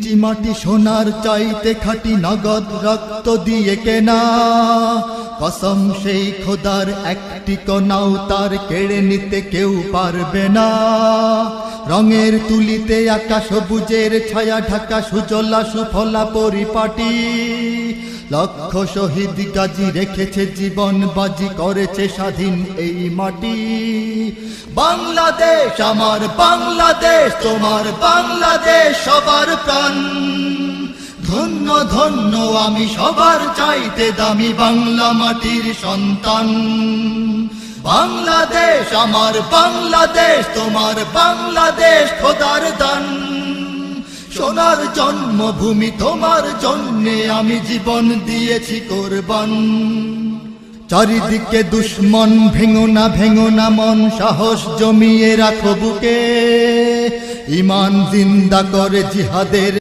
মিষ্টি মাটি সোনার চাইতে খাঁটি নগদ রক্ত দিয়ে কেনা কসম সেই খোদার একটি কণাও তার কেড়ে নিতে কেউ পারবে না। রঙের তুলিতে আকাশ সবুজের ছায়া ঢাকা সুজলা সুফলা পরিপাটি লক্ষ শহীদ গাজী রেখেছে জীবন বাজি করেছে স্বাধীন এই মাটি। বাংলাদেশ আমার বাংলাদেশ তোমার বাংলাদেশ সবার প্রাণ। ধন্য ধন্য আমি সবার চাইতে দামি বাংলা মাটির সন্তান। বাংলাদেশ আমার বাংলাদেশ তোমার বাংলাদেশ খোদার দান। সোনার জন্মভূমি তোমার জন্যে আমি জীবন দিয়েছি কোরবান। চারিদিকে দুশ্মন ভেঙো না মন সাহস জমিয়ে রাখো বুকে। ঈমান জিন্দা করে জিহাদের